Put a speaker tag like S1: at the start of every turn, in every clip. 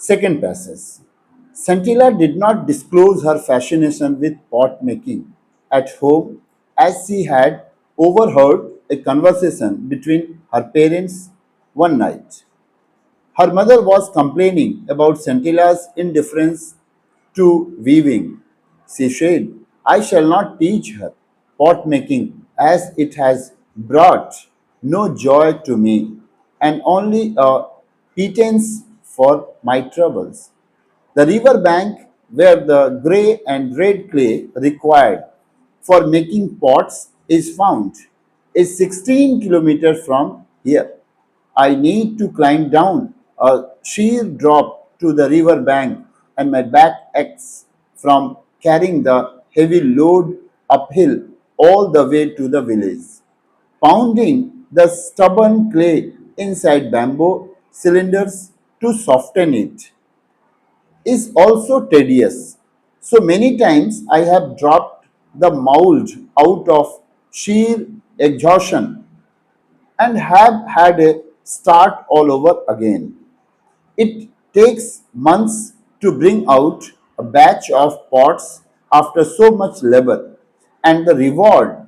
S1: Second passage. Scintilla did not disclose her fascination with pot making at home as she had overheard a conversation between her parents one night. Her mother was complaining about Scintilla's indifference to weaving. She said, I shall not teach her pot making as it has brought no joy to me and only a pittance for my troubles. The river bank where the grey and red clay required for making pots is found is 16 kilometers from here. I need to climb down a sheer drop to the river bank, and my back aches from carrying the heavy load uphill all the way to the village. Pounding the stubborn clay inside bamboo cylinders to soften it is also tedious. So many times I have dropped the mold out of sheer exhaustion and have had a start all over again. It takes months to bring out a batch of pots after so much labor, and the reward,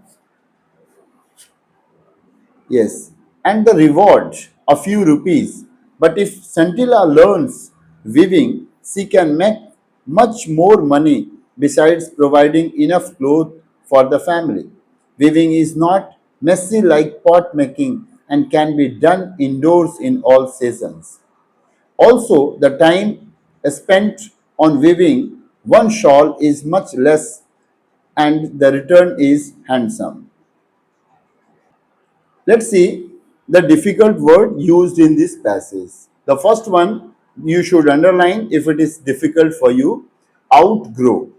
S1: yes, and the reward a few rupees. But if Scintilla learns weaving, she can make much more money besides providing enough clothes for the family. Weaving is not messy like pot making and can be done indoors in all seasons. Also, the time spent on weaving one shawl is much less and the return is handsome. Let's see the difficult word used in this passage. The first one you should underline if it is difficult for you. Outgrow.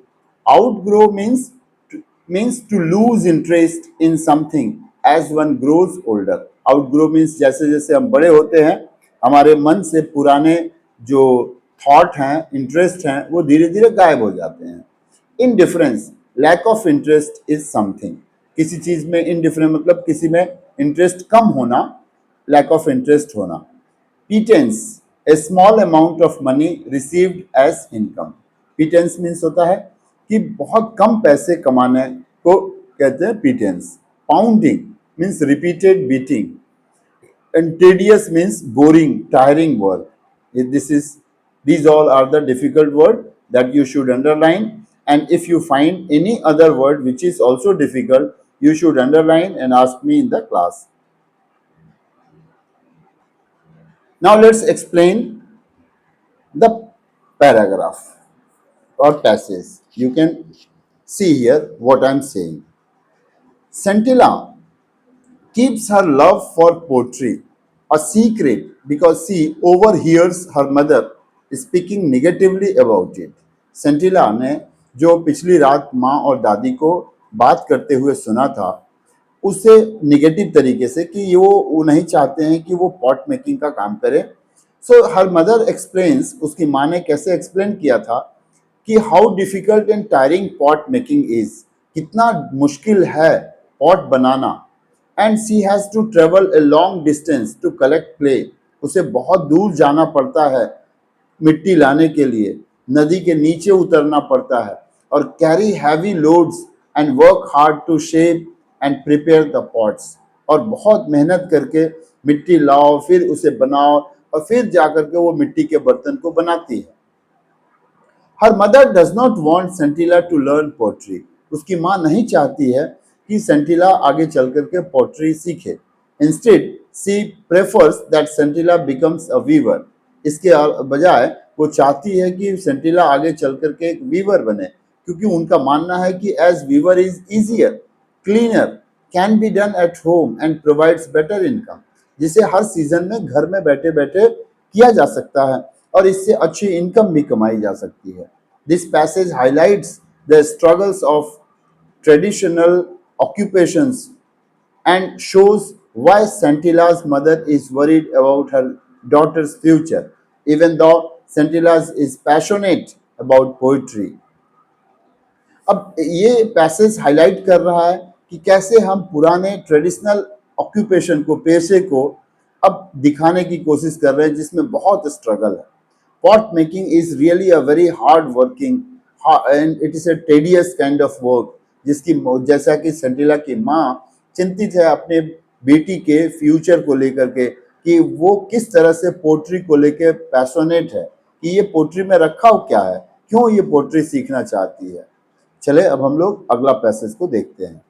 S1: Outgrow means to lose interest in something as one grows older. Outgrow means जैसे जैसे हम बड़े होते हैं हमारे मन से पुराने जो थॉट हैं इंटरेस्ट हैं वो धीरे धीरे गायब हो जाते हैं. Indifference lack of interest is something. किसी चीज में इनडिफरेंट मतलब किसी में इंटरेस्ट कम होना, लैक ऑफ इंटरेस्ट होना. Pittance a small amount of money received as income. Pittance means होता है कि बहुत कम पैसे कमाने को कहते हैं pittance. Pounding means repeated beating. And tedious means boring, tiring work. This is these all are the difficult word that you should underline. And if you find any other word which is also difficult, you should underline and ask me in the class. Now let's explain the paragraph or passage. You can see here what I am saying. Scintilla keeps her love for poetry a secret because she overhears her mother speaking negatively about it. सेंटिला ने जो पिछली रात माँ और दादी को बात करते हुए सुना था उससे निगेटिव तरीके से कि वो नहीं चाहते हैं कि वो पॉट मेकिंग का काम करे. सो हर मदर एक्सप्लेन्स, उसकी माँ ने कैसे एक्सप्लेन किया था कि how difficult and tiring pot making is, कितना मुश्किल है पॉट बनाना. And she has to travel a long distance to collect clay. उसे बहुत दूर जाना पड़ता है मिट्टी लाने के लिए, नदी के नीचे उतरना पड़ता है और carry heavy loads and work hard to shape and prepare the pots. और बहुत मेहनत करके मिट्टी लाओ, फिर उसे बनाओ और फिर जाकर के वो मिट्टी के बर्तन को बनाती है. Her mother does not want Sentila to learn pottery. उसकी माँ नहीं चाहती है कि सेंटिला आगे चल करके पोट्री सीखे. Instead she prefers that Sentila becomes a weaver. इसके बजाय वो चाहती है कि सेंटिला आगे चल करके एक वीवर बने, क्योंकि उनका मानना है कि as weaver is easier, cleaner, can be done at home and provides better income. जिसे हर सीजन में घर में बैठे बैठे किया जा सकता है और इससे अच्छी इनकम भी कमाई जा सकती है. This passage highlights the struggles of traditional occupations and shows why Scintilla's mother is worried about her daughter's future, even though Scintilla is passionate about poetry. अब ये पैसेज हाईलाइट कर रहा है कि कैसे हम पुराने ट्रेडिशनल ऑक्यूपेशन को, पेशे को अब दिखाने की कोशिश कर रहे हैं जिसमें बहुत स्ट्रगल है. Pot making is really a very hard working and it is a tedious kind of work, जिसकी जैसा कि सेंटिला की माँ चिंतित है अपने बेटी के फ्यूचर को लेकर के कि वो किस तरह से पोट्री को लेकर पैशनेट है कि ये पोट्री में रखा हो क्या है, क्यों ये पोट्री सीखना चाहती है। चले अब हम लोग अगला पैसेज को देखते हैं।